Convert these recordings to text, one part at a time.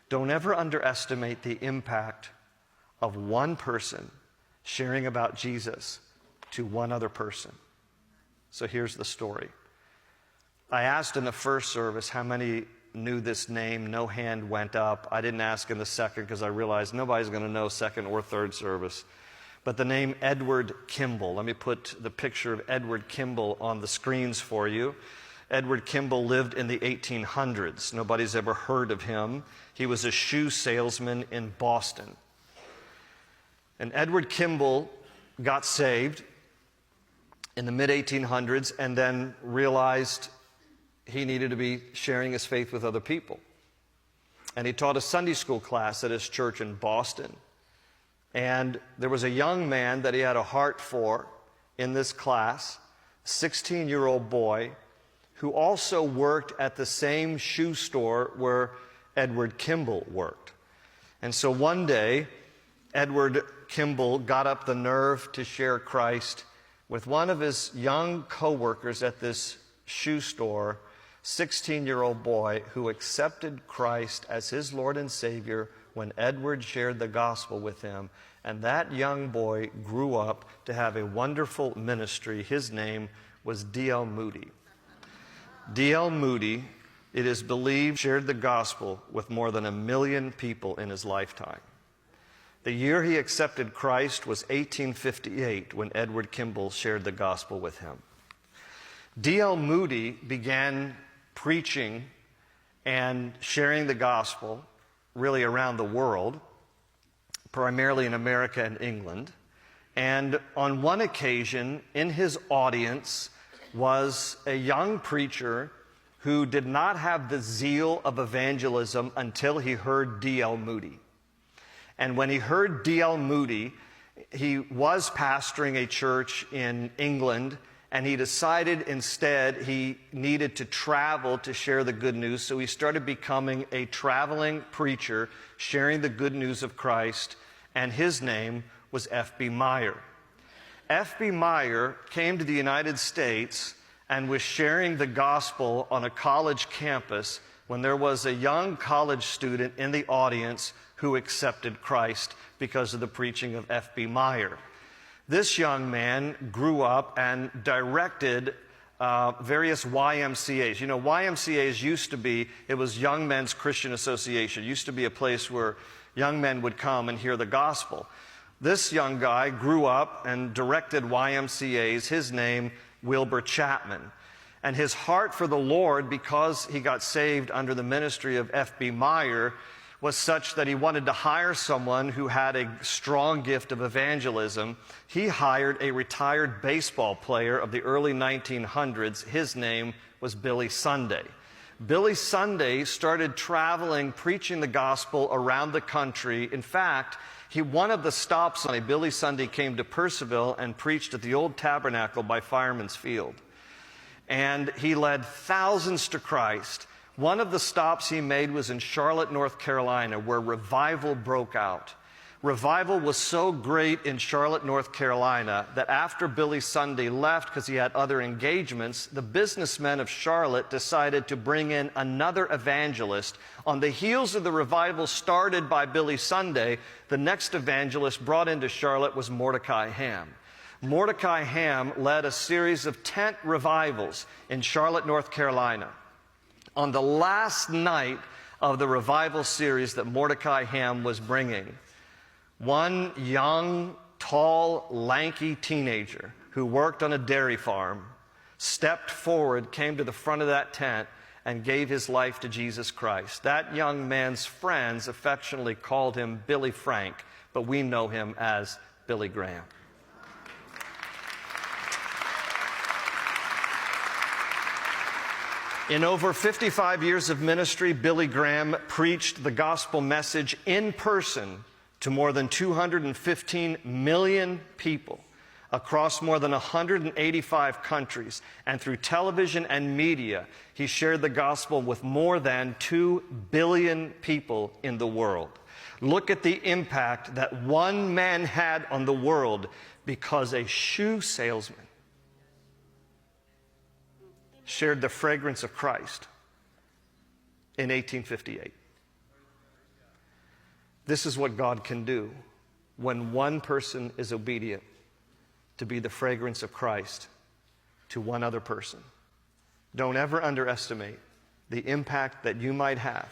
Don't ever underestimate the impact of one person sharing about Jesus to one other person. So here's the story. I asked in the first service how many knew this name. No hand went up. I didn't ask in the second because I realized nobody's going to know second or third service. But the name Edward Kimball. Let me put the picture of Edward Kimball on the screens for you. Edward Kimball lived in the 1800s. Nobody's ever heard of him. He was a shoe salesman in Boston. And Edward Kimball got saved in the mid-1800s and then realized he needed to be sharing his faith with other people. And he taught a Sunday school class at his church in Boston. And there was a young man that he had a heart for in this class, a 16-year-old boy, who also worked at the same shoe store where Edward Kimball worked. And so one day, Edward Kimball got up the nerve to share Christ with one of his young co-workers at this shoe store, 16-year-old boy who accepted Christ as his Lord and Savior when Edward shared the gospel with him. And that young boy grew up to have a wonderful ministry. His name was D.L. Moody. D.L. Moody, it is believed, shared the gospel with more than 1 million people in his lifetime. The year he accepted Christ was 1858 when Edward Kimball shared the gospel with him. D.L. Moody began preaching and sharing the gospel really around the world, primarily in America and England. And on one occasion, in his audience was a young preacher who did not have the zeal of evangelism until he heard D.L. Moody. And when he heard D.L. Moody, he was pastoring a church in England, and he decided instead he needed to travel to share the good news. So he started becoming a traveling preacher, sharing the good news of Christ, and his name was F.B. Meyer. F.B. Meyer came to the United States and was sharing the gospel on a college campus when there was a young college student in the audience who accepted Christ because of the preaching of F.B. Meyer. This young man grew up and directed various YMCAs. You know, YMCAs used to be, it was Young Men's Christian Association. It used to be a place where young men would come and hear the gospel. This young guy grew up and directed YMCAs. His name, Wilbur Chapman. And his heart for the Lord, because he got saved under the ministry of F.B. Meyer, was such that he wanted to hire someone who had a strong gift of evangelism. He hired a retired baseball player of the early 1900s. His name was Billy Sunday. Billy Sunday started traveling, preaching the gospel around the country. In fact, one of the stops on Billy Sunday came to Purcellville and preached at the old tabernacle by Fireman's Field. And he led thousands to Christ. One of the stops he made was in Charlotte, North Carolina, where revival broke out. Revival was so great in Charlotte, North Carolina, that after Billy Sunday left because he had other engagements, the businessmen of Charlotte decided to bring in another evangelist. On the heels of the revival started by Billy Sunday, the next evangelist brought into Charlotte was Mordecai Ham. Mordecai Ham led a series of tent revivals in Charlotte, North Carolina. On the last night of the revival series that Mordecai Ham was bringing, one young, tall, lanky teenager who worked on a dairy farm stepped forward, came to the front of that tent, and gave his life to Jesus Christ. That young man's friends affectionately called him Billy Frank, but we know him as Billy Graham. In over 55 years of ministry, Billy Graham preached the gospel message in person to more than 215 million people across more than 185 countries. And through television and media, he shared the gospel with more than 2 billion people in the world. Look at the impact that one man had on the world because a shoe salesman shared the fragrance of Christ in 1858. This is what God can do when one person is obedient to be the fragrance of Christ to one other person. Don't ever underestimate the impact that you might have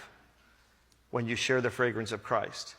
when you share the fragrance of Christ.